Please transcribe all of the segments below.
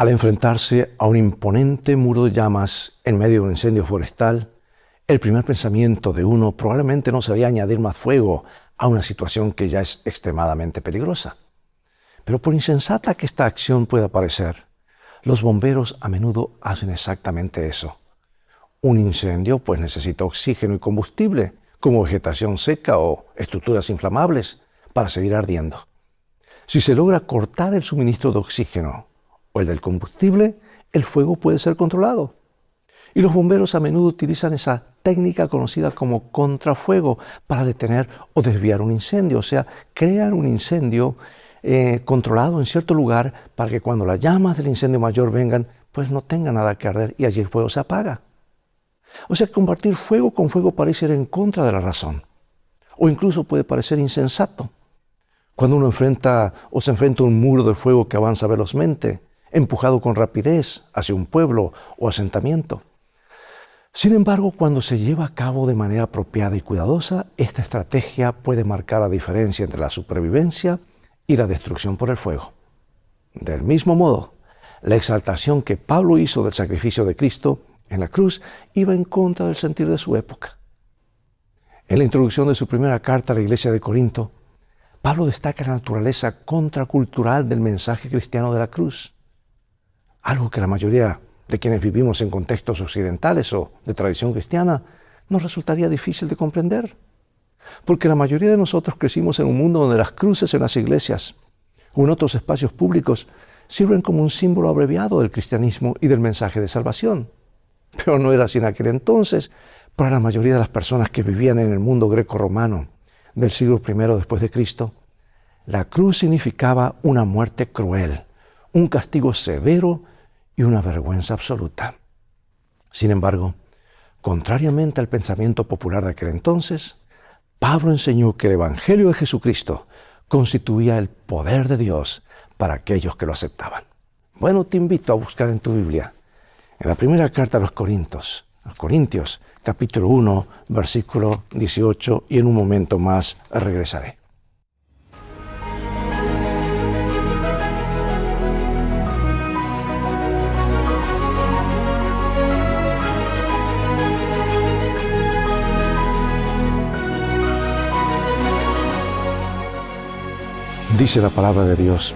Al enfrentarse a un imponente muro de llamas en medio de un incendio forestal, el primer pensamiento de uno probablemente no sería añadir más fuego a una situación que ya es extremadamente peligrosa. Pero por insensata que esta acción pueda parecer, los bomberos a menudo hacen exactamente eso. Un incendio pues necesita oxígeno y combustible, como vegetación seca o estructuras inflamables, para seguir ardiendo. Si se logra cortar el suministro de oxígeno o el del combustible, el fuego puede ser controlado. Y los bomberos a menudo utilizan esa técnica conocida como contrafuego para detener o desviar un incendio. O sea, crean un incendio controlado en cierto lugar para que cuando las llamas del incendio mayor vengan, pues no tenga nada que arder y allí el fuego se apaga. O sea, combatir fuego con fuego parece ir en contra de la razón. O incluso puede parecer insensato. Cuando uno se enfrenta a un muro de fuego que avanza velozmente, empujado con rapidez hacia un pueblo o asentamiento. Sin embargo, cuando se lleva a cabo de manera apropiada y cuidadosa, esta estrategia puede marcar la diferencia entre la supervivencia y la destrucción por el fuego. Del mismo modo, la exaltación que Pablo hizo del sacrificio de Cristo en la cruz iba en contra del sentir de su época. En la introducción de su primera carta a la iglesia de Corinto, Pablo destaca la naturaleza contracultural del mensaje cristiano de la cruz, algo que la mayoría de quienes vivimos en contextos occidentales o de tradición cristiana nos resultaría difícil de comprender. Porque la mayoría de nosotros crecimos en un mundo donde las cruces en las iglesias o en otros espacios públicos sirven como un símbolo abreviado del cristianismo y del mensaje de salvación. Pero no era así en aquel entonces para la mayoría de las personas que vivían en el mundo greco-romano del siglo I después de Cristo. La cruz significaba una muerte cruel, un castigo severo y una vergüenza absoluta. Sin embargo, contrariamente al pensamiento popular de aquel entonces, Pablo enseñó que el Evangelio de Jesucristo constituía el poder de Dios para aquellos que lo aceptaban. Bueno, te invito a buscar en tu Biblia, en la primera carta a los Corintios, capítulo 1, versículo 18, y en un momento más regresaré. Dice la palabra de Dios,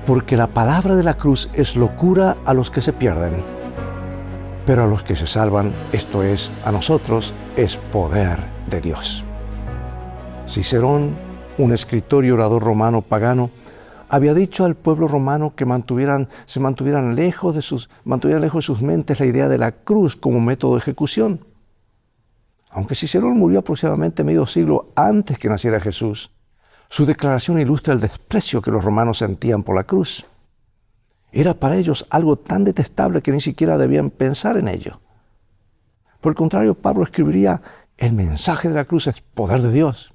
porque la palabra de la cruz es locura a los que se pierden, pero a los que se salvan, esto es, a nosotros, es poder de Dios. Cicerón, un escritor y orador romano pagano, había dicho al pueblo romano que mantuvieran lejos de sus mentes la idea de la cruz como método de ejecución. Aunque Cicerón murió aproximadamente medio siglo antes que naciera Jesús, su declaración ilustra el desprecio que los romanos sentían por la cruz. Era para ellos algo tan detestable que ni siquiera debían pensar en ello. Por el contrario, Pablo escribiría, el mensaje de la cruz es poder de Dios.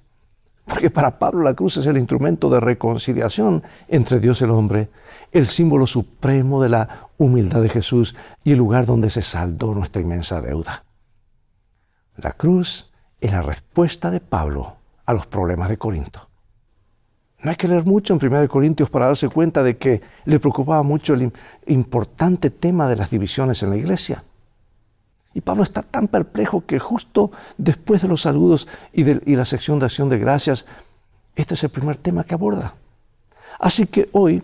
Porque para Pablo la cruz es el instrumento de reconciliación entre Dios y el hombre, el símbolo supremo de la humildad de Jesús y el lugar donde se saldó nuestra inmensa deuda. La cruz es la respuesta de Pablo a los problemas de Corinto. No hay que leer mucho en 1 Corintios para darse cuenta de que le preocupaba mucho el importante tema de las divisiones en la iglesia. Y Pablo está tan perplejo que justo después de los saludos y la sección de acción de gracias, este es el primer tema que aborda. Así que hoy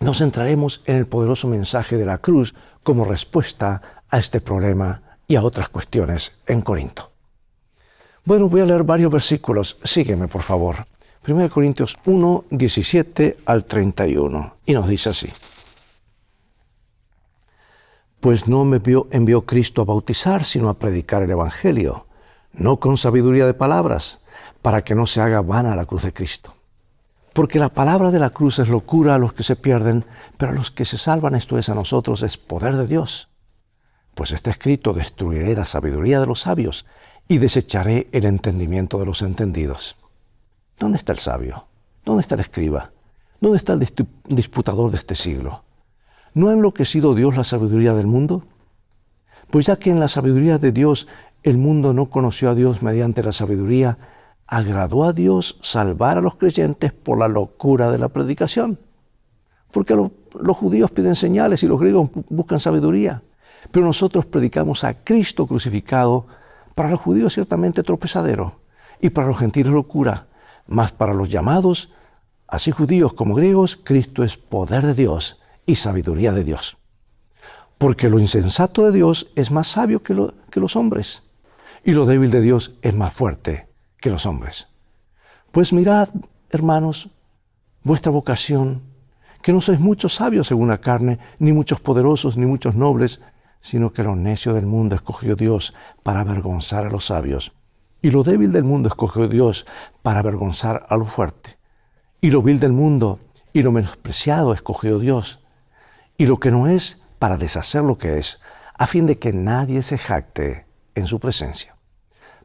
nos centraremos en el poderoso mensaje de la cruz como respuesta a este problema y a otras cuestiones en Corinto. Bueno, voy a leer varios versículos. Sígueme, por favor. 1 Corintios 1, 17 al 31. Y nos dice así. Pues no me envió Cristo a bautizar, sino a predicar el Evangelio, no con sabiduría de palabras, para que no se haga vana la cruz de Cristo. Porque la palabra de la cruz es locura a los que se pierden, pero a los que se salvan, esto es, a nosotros, es poder de Dios. Pues está escrito, destruiré la sabiduría de los sabios y desecharé el entendimiento de los entendidos. ¿Dónde está el sabio? ¿Dónde está el escriba? ¿Dónde está el disputador de este siglo? ¿No ha enloquecido Dios la sabiduría del mundo? Pues ya que en la sabiduría de Dios el mundo no conoció a Dios mediante la sabiduría, agradó a Dios salvar a los creyentes por la locura de la predicación. Porque los judíos piden señales y los griegos buscan sabiduría. Pero nosotros predicamos a Cristo crucificado, para los judíos ciertamente tropezadero, y para los gentiles locura, mas para los llamados, así judíos como griegos, Cristo es poder de Dios y sabiduría de Dios. Porque lo insensato de Dios es más sabio que los hombres, y lo débil de Dios es más fuerte que los hombres. Pues mirad, hermanos, vuestra vocación, que no sois muchos sabios según la carne, ni muchos poderosos, ni muchos nobles, sino que lo necio del mundo escogió Dios para avergonzar a los sabios, y lo débil del mundo escogió Dios para avergonzar a lo fuerte, y lo vil del mundo y lo menospreciado escogió Dios, y lo que no es para deshacer lo que es, a fin de que nadie se jacte en su presencia.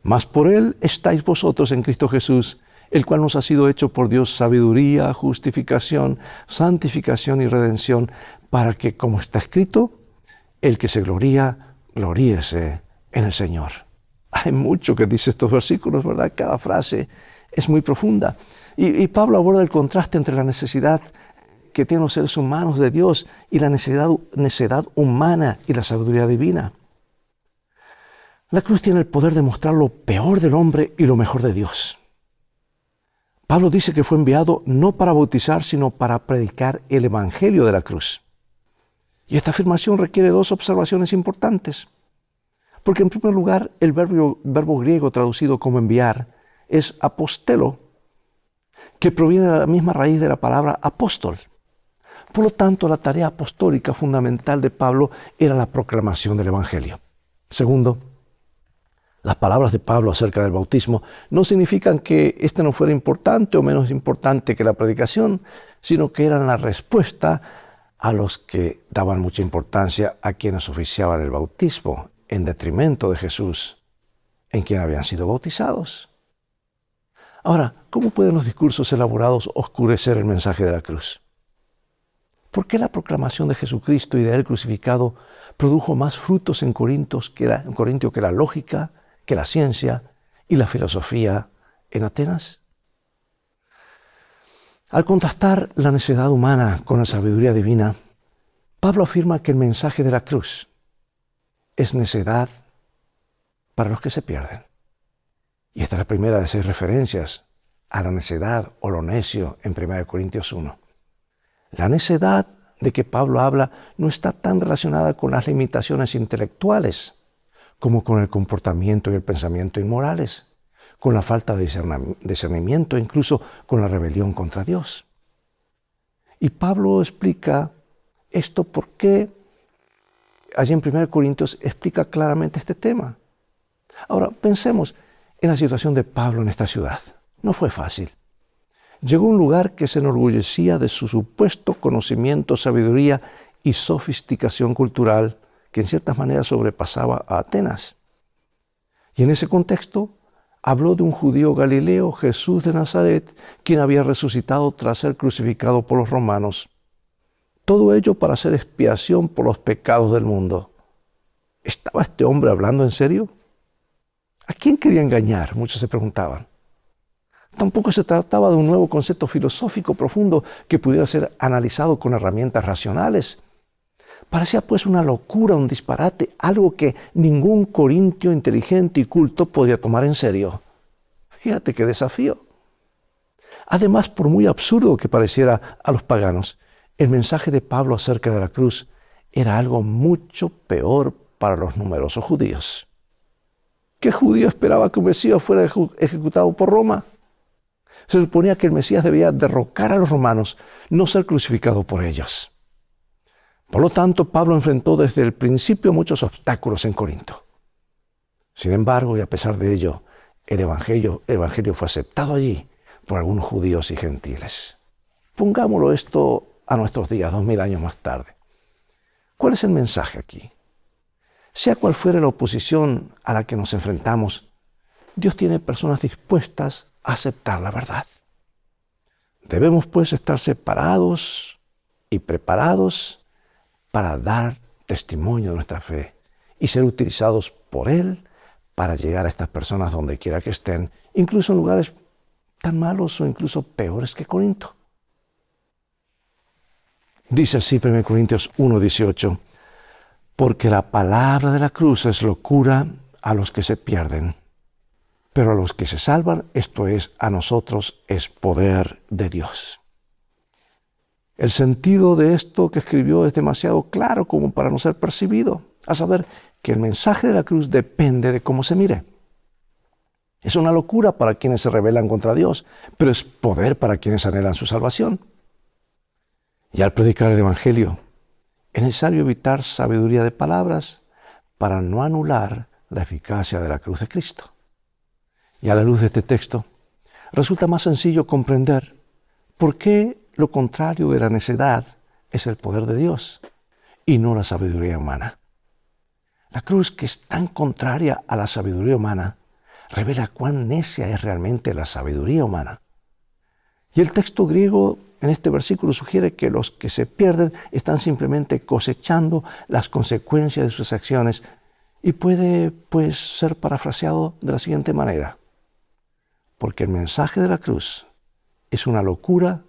Mas por él estáis vosotros en Cristo Jesús, el cual nos ha sido hecho por Dios sabiduría, justificación, santificación y redención, para que, como está escrito, el que se gloría, gloríese en el Señor. Hay mucho que dice estos versículos, ¿verdad? Cada frase es muy profunda. Y Pablo aborda el contraste entre la necesidad que tienen los seres humanos de Dios y la necedad humana y la sabiduría divina. La cruz tiene el poder de mostrar lo peor del hombre y lo mejor de Dios. Pablo dice que fue enviado no para bautizar, sino para predicar el evangelio de la cruz. Y esta afirmación requiere dos observaciones importantes. Porque en primer lugar, el verbo griego traducido como enviar es apostelo, que proviene de la misma raíz de la palabra apóstol. Por lo tanto, la tarea apostólica fundamental de Pablo era la proclamación del evangelio. Segundo, las palabras de Pablo acerca del bautismo no significan que éste no fuera importante o menos importante que la predicación, sino que eran la respuesta a los que daban mucha importancia a quienes oficiaban el bautismo, en detrimento de Jesús, en quien habían sido bautizados. Ahora, ¿cómo pueden los discursos elaborados oscurecer el mensaje de la cruz? ¿Por qué la proclamación de Jesucristo y de Él crucificado produjo más frutos en Corintio que la lógica, que la ciencia y la filosofía en Atenas? Al contrastar la necedad humana con la sabiduría divina, Pablo afirma que el mensaje de la cruz es necedad para los que se pierden. Y esta es la primera de 6 referencias a la necedad o lo necio en 1 Corintios 1. La necedad de que Pablo habla no está tan relacionada con las limitaciones intelectuales como con el comportamiento y el pensamiento inmorales, con la falta de discernimiento, incluso con la rebelión contra Dios. Y Pablo explica esto porque allí en 1 Corintios explica claramente este tema. Ahora, pensemos en la situación de Pablo en esta ciudad. No fue fácil. Llegó a un lugar que se enorgullecía de su supuesto conocimiento, sabiduría y sofisticación cultural que en ciertas maneras sobrepasaba a Atenas. Y en ese contexto habló de un judío galileo, Jesús de Nazaret, quien había resucitado tras ser crucificado por los romanos. Todo ello para hacer expiación por los pecados del mundo. ¿Estaba este hombre hablando en serio? ¿A quién quería engañar? Muchos se preguntaban. Tampoco se trataba de un nuevo concepto filosófico profundo que pudiera ser analizado con herramientas racionales. Parecía pues una locura, un disparate, algo que ningún corintio inteligente y culto podía tomar en serio. Fíjate qué desafío. Además, por muy absurdo que pareciera a los paganos, el mensaje de Pablo acerca de la cruz era algo mucho peor para los numerosos judíos. ¿Qué judío esperaba que un Mesías fuera ejecutado por Roma? Se suponía que el Mesías debía derrocar a los romanos, no ser crucificado por ellos. Por lo tanto, Pablo enfrentó desde el principio muchos obstáculos en Corinto. Sin embargo, y a pesar de ello, el evangelio fue aceptado allí por algunos judíos y gentiles. Pongámoslo esto a nuestros días, 2000 años más tarde. ¿Cuál es el mensaje aquí? Sea cual fuere la oposición a la que nos enfrentamos, Dios tiene personas dispuestas a aceptar la verdad. Debemos pues estar separados y preparados para dar testimonio de nuestra fe y ser utilizados por Él para llegar a estas personas donde quiera que estén, incluso en lugares tan malos o incluso peores que Corinto. Dice así 1 Corintios 1:18, porque la palabra de la cruz es locura a los que se pierden, pero a los que se salvan, esto es, a nosotros, es poder de Dios. El sentido de esto que escribió es demasiado claro como para no ser percibido, a saber que el mensaje de la cruz depende de cómo se mire. Es una locura para quienes se rebelan contra Dios, pero es poder para quienes anhelan su salvación. Y al predicar el Evangelio, es necesario evitar sabiduría de palabras para no anular la eficacia de la cruz de Cristo. Y a la luz de este texto, resulta más sencillo comprender por qué lo contrario de la necedad es el poder de Dios y no la sabiduría humana. La cruz, que es tan contraria a la sabiduría humana, revela cuán necia es realmente la sabiduría humana. Y el texto griego en este versículo sugiere que los que se pierden están simplemente cosechando las consecuencias de sus acciones y puede, pues, ser parafraseado de la siguiente manera. Porque el mensaje de la cruz es una locura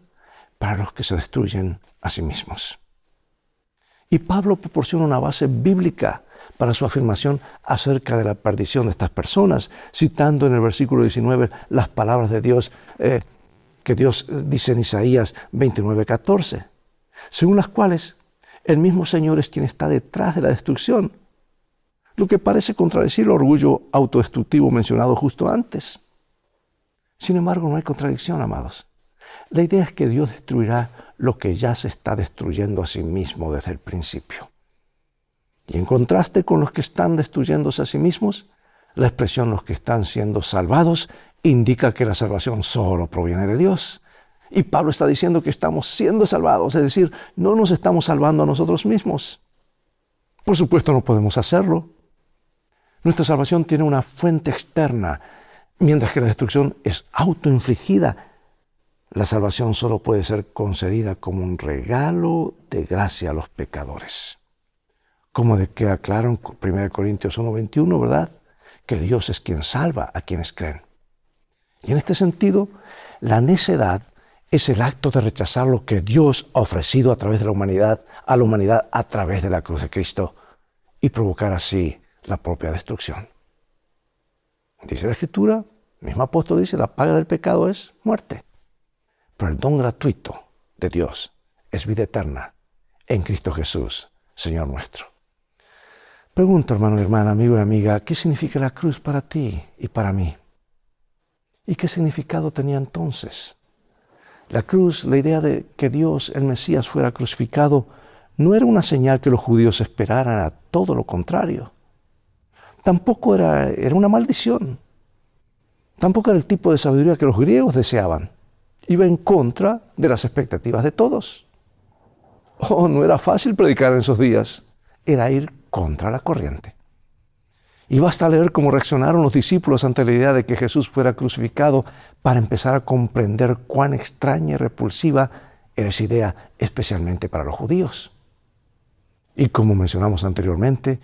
para los que se destruyen a sí mismos. Y Pablo proporciona una base bíblica para su afirmación acerca de la perdición de estas personas, citando en el versículo 19 las palabras de Dios que Dios dice en Isaías 29:14, según las cuales el mismo Señor es quien está detrás de la destrucción, lo que parece contradecir el orgullo autodestructivo mencionado justo antes. Sin embargo, no hay contradicción, amados. La idea es que Dios destruirá lo que ya se está destruyendo a sí mismo desde el principio. Y en contraste con los que están destruyéndose a sí mismos, la expresión los que están siendo salvados indica que la salvación solo proviene de Dios. Y Pablo está diciendo que estamos siendo salvados, es decir, no nos estamos salvando a nosotros mismos. Por supuesto, no podemos hacerlo. Nuestra salvación tiene una fuente externa, mientras que la destrucción es autoinfligida. La salvación solo puede ser concedida como un regalo de gracia a los pecadores. Como queda claro en 1 Corintios 1:21, ¿verdad? Que Dios es quien salva a quienes creen. Y en este sentido, la necedad es el acto de rechazar lo que Dios ha ofrecido a través de la humanidad, a la humanidad a través de la cruz de Cristo, y provocar así la propia destrucción. Dice la Escritura, el mismo apóstol dice, la paga del pecado es muerte. Pero el don gratuito de Dios es vida eterna en Cristo Jesús, Señor nuestro. Pregunto, hermano y hermana, amigo y amiga, ¿qué significa la cruz para ti y para mí? ¿Y qué significado tenía entonces? La cruz, la idea de que Dios, el Mesías, fuera crucificado, no era una señal que los judíos esperaran, a todo lo contrario. Tampoco era una maldición. Tampoco era el tipo de sabiduría que los griegos deseaban. Iba en contra de las expectativas de todos. Oh, no era fácil predicar en esos días. Era ir contra la corriente. Y basta leer cómo reaccionaron los discípulos ante la idea de que Jesús fuera crucificado para empezar a comprender cuán extraña y repulsiva era esa idea, especialmente para los judíos. Y como mencionamos anteriormente,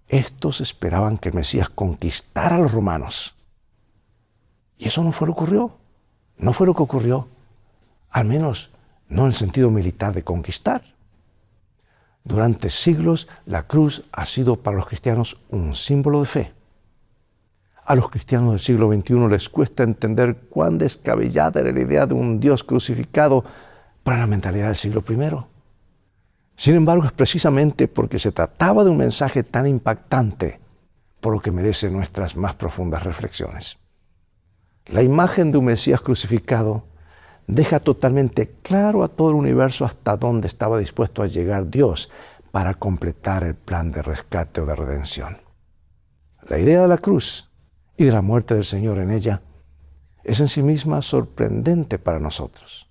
estos esperaban que el Mesías conquistara a los romanos. Y eso no fue lo que ocurrió. No fue lo que ocurrió. Al menos no en el sentido militar de conquistar. Durante siglos, la cruz ha sido para los cristianos un símbolo de fe. A los cristianos del siglo XXI les cuesta entender cuán descabellada era la idea de un Dios crucificado para la mentalidad del siglo I. Sin embargo, es precisamente porque se trataba de un mensaje tan impactante por lo que merece nuestras más profundas reflexiones. La imagen de un Mesías crucificado deja totalmente claro a todo el universo hasta dónde estaba dispuesto a llegar Dios para completar el plan de rescate o de redención. La idea de la cruz y de la muerte del Señor en ella es en sí misma sorprendente para nosotros,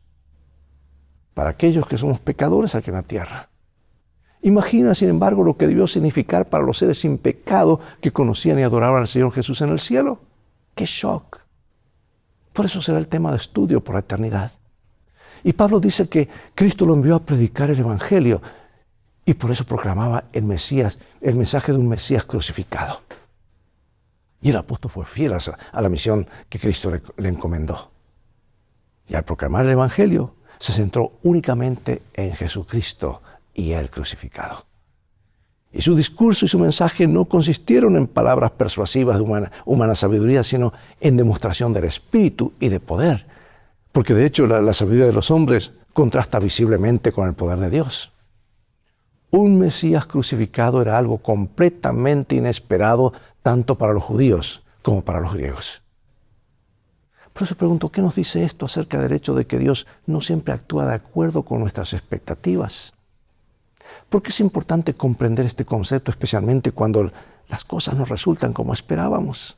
para aquellos que somos pecadores aquí en la tierra. Imagina, sin embargo, lo que debió significar para los seres sin pecado que conocían y adoraban al Señor Jesús en el cielo. ¡Qué shock! Por eso será el tema de estudio por la eternidad. Y Pablo dice que Cristo lo envió a predicar el Evangelio y por eso proclamaba el Mesías, el mensaje de un Mesías crucificado. Y el apóstol fue fiel a la misión que Cristo le encomendó. Y al proclamar el Evangelio, se centró únicamente en Jesucristo y Él crucificado. Y su discurso y su mensaje no consistieron en palabras persuasivas de humana sabiduría, sino en demostración del Espíritu y de poder. Porque de hecho la sabiduría de los hombres contrasta visiblemente con el poder de Dios. Un Mesías crucificado era algo completamente inesperado tanto para los judíos como para los griegos. Por eso pregunto, ¿qué nos dice esto acerca del hecho de que Dios no siempre actúa de acuerdo con nuestras expectativas? ¿Por qué es importante comprender este concepto, especialmente cuando las cosas no resultan como esperábamos?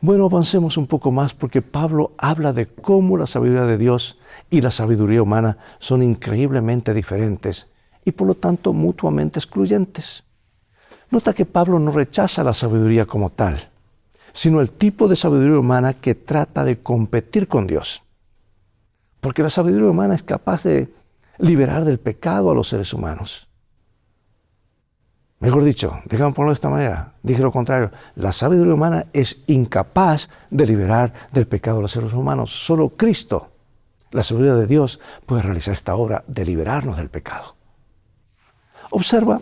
Bueno, avancemos un poco más porque Pablo habla de cómo la sabiduría de Dios y la sabiduría humana son increíblemente diferentes y por lo tanto mutuamente excluyentes. Nota que Pablo no rechaza la sabiduría como tal, sino el tipo de sabiduría humana que trata de competir con Dios. Porque la sabiduría humana es capaz de liberar del pecado a los seres humanos. Mejor dicho, déjame ponerlo de esta manera, dije lo contrario, la sabiduría humana es incapaz de liberar del pecado a los seres humanos. Solo Cristo, la sabiduría de Dios, puede realizar esta obra de liberarnos del pecado. Observa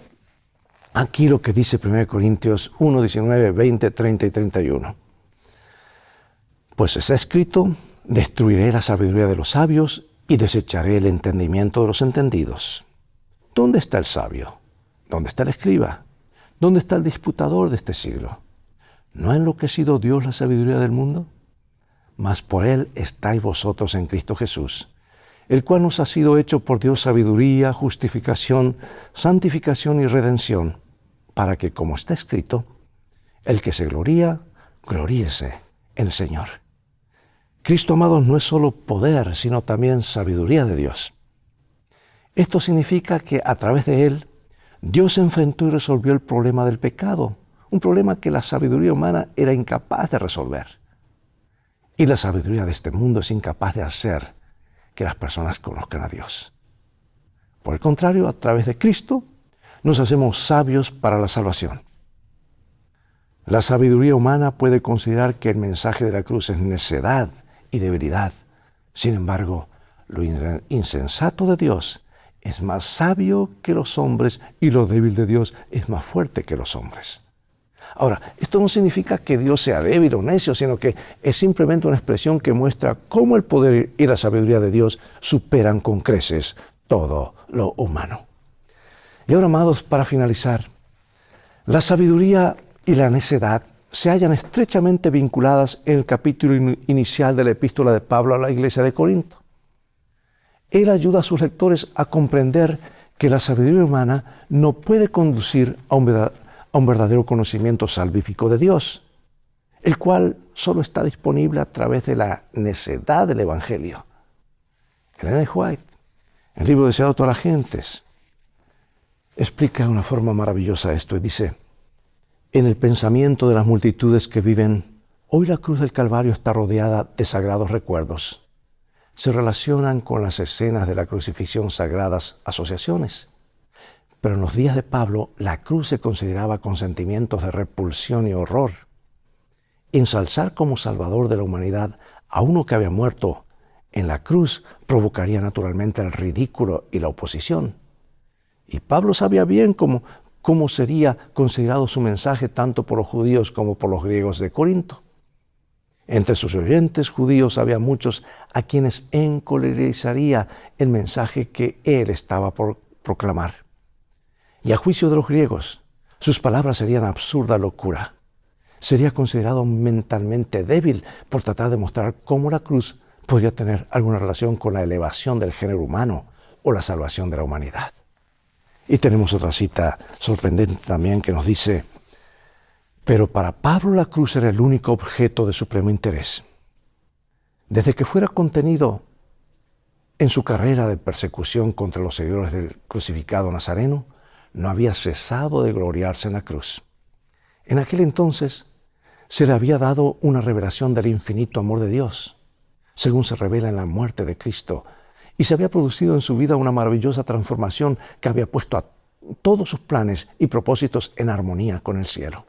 aquí lo que dice 1 Corintios 1, 19, 20, 30 y 31. Pues está escrito, destruiré la sabiduría de los sabios y desecharé el entendimiento de los entendidos. ¿Dónde está el sabio? ¿Dónde está el escriba? ¿Dónde está el disputador de este siglo? ¿No ha enloquecido Dios la sabiduría del mundo? Mas por él estáis vosotros en Cristo Jesús, el cual nos ha sido hecho por Dios sabiduría, justificación, santificación y redención, para que, como está escrito, el que se gloría, gloríese en el Señor. Cristo, amados, no es solo poder, sino también sabiduría de Dios. Esto significa que a través de Él, Dios enfrentó y resolvió el problema del pecado, un problema que la sabiduría humana era incapaz de resolver. Y la sabiduría de este mundo es incapaz de hacer que las personas conozcan a Dios. Por el contrario, a través de Cristo, nos hacemos sabios para la salvación. La sabiduría humana puede considerar que el mensaje de la cruz es necedad y debilidad. Sin embargo, lo insensato de Dios es más sabio que los hombres y lo débil de Dios es más fuerte que los hombres. Ahora, esto no significa que Dios sea débil o necio, sino que es simplemente una expresión que muestra cómo el poder y la sabiduría de Dios superan con creces todo lo humano. Y ahora, amados, para finalizar, la sabiduría y la necedad se hallan estrechamente vinculadas en el capítulo inicial de la epístola de Pablo a la iglesia de Corinto. Él ayuda a sus lectores a comprender que la sabiduría humana no puede conducir a un verdadero conocimiento salvífico de Dios, el cual solo está disponible a través de la necedad del Evangelio. Ellen G. White, en el libro Deseado a todas las gentes, explica de una forma maravillosa esto y dice: en el pensamiento de las multitudes que viven, hoy la cruz del Calvario está rodeada de sagrados recuerdos. Se relacionan con las escenas de la crucifixión sagradas asociaciones. Pero en los días de Pablo, la cruz se consideraba con sentimientos de repulsión y horror. Ensalzar como salvador de la humanidad a uno que había muerto en la cruz provocaría naturalmente el ridículo y la oposición. Y Pablo sabía bien cómo sería considerado su mensaje tanto por los judíos como por los griegos de Corinto. Entre sus oyentes judíos había muchos a quienes encolerizaría el mensaje que él estaba por proclamar. Y a juicio de los griegos, sus palabras serían absurda locura. Sería considerado mentalmente débil por tratar de mostrar cómo la cruz podría tener alguna relación con la elevación del género humano o la salvación de la humanidad. Y tenemos otra cita sorprendente también que nos dice: pero para Pablo la cruz era el único objeto de supremo interés. Desde que fuera contenido en su carrera de persecución contra los seguidores del crucificado Nazareno, no había cesado de gloriarse en la cruz. En aquel entonces se le había dado una revelación del infinito amor de Dios, según se revela en la muerte de Cristo, y se había producido en su vida una maravillosa transformación que había puesto a todos sus planes y propósitos en armonía con el cielo.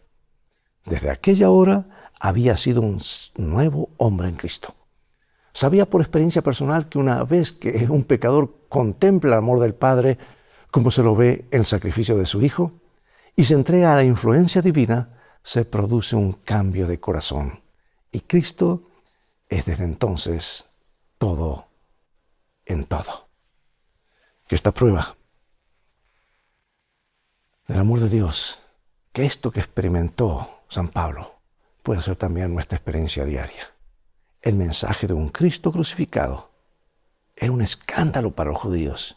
Desde aquella hora había sido un nuevo hombre en Cristo. Sabía por experiencia personal que una vez que un pecador contempla el amor del Padre, como se lo ve en el sacrificio de su Hijo, y se entrega a la influencia divina, se produce un cambio de corazón. Y Cristo es desde entonces todo en todo. Que esta prueba del amor de Dios, que esto que experimentó San Pablo, puede ser también nuestra experiencia diaria. El mensaje de un Cristo crucificado era un escándalo para los judíos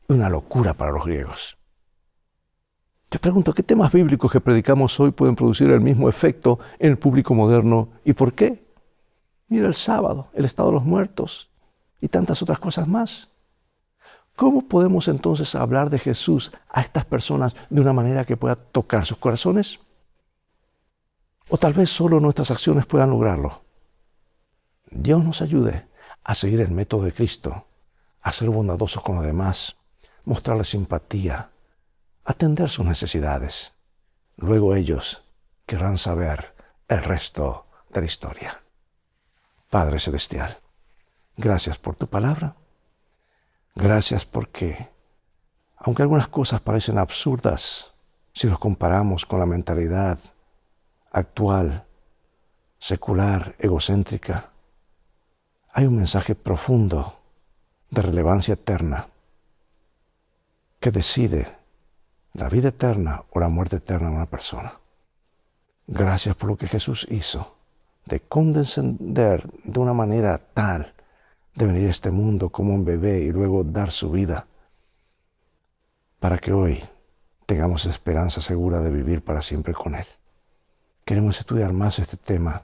y una locura para los griegos. Te pregunto, ¿qué temas bíblicos que predicamos hoy pueden producir el mismo efecto en el público moderno y por qué? Mira el sábado, el estado de los muertos y tantas otras cosas más. ¿Cómo podemos entonces hablar de Jesús a estas personas de una manera que pueda tocar sus corazones? O tal vez solo nuestras acciones puedan lograrlo. Dios nos ayude a seguir el método de Cristo, a ser bondadosos con los demás, mostrarles simpatía, atender sus necesidades. Luego ellos querrán saber el resto de la historia. Padre Celestial, gracias por tu palabra. Gracias porque, aunque algunas cosas parecen absurdas si los comparamos con la mentalidad actual, secular, egocéntrica, hay un mensaje profundo de relevancia eterna que decide la vida eterna o la muerte eterna de una persona. Gracias por lo que Jesús hizo, de condescender de una manera tal de venir a este mundo como un bebé y luego dar su vida para que hoy tengamos esperanza segura de vivir para siempre con Él. Queremos estudiar más este tema,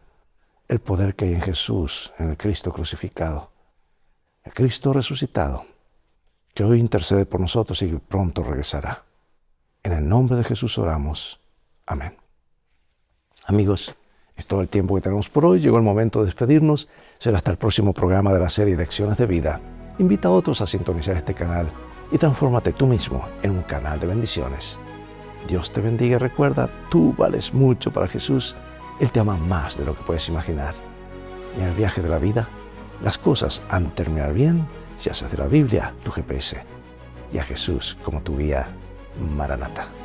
el poder que hay en Jesús, en el Cristo crucificado, el Cristo resucitado, que hoy intercede por nosotros y que pronto regresará. En el nombre de Jesús oramos. Amén. Amigos, es todo el tiempo que tenemos por hoy. Llegó el momento de despedirnos. Será hasta el próximo programa de la serie Lecciones de Vida. Invita a otros a sintonizar este canal y transfórmate tú mismo en un canal de bendiciones. Dios te bendiga y recuerda, tú vales mucho para Jesús. Él te ama más de lo que puedes imaginar. Y en el viaje de la vida, las cosas han de terminar bien si haces de la Biblia tu GPS y a Jesús como tu guía. Maranata.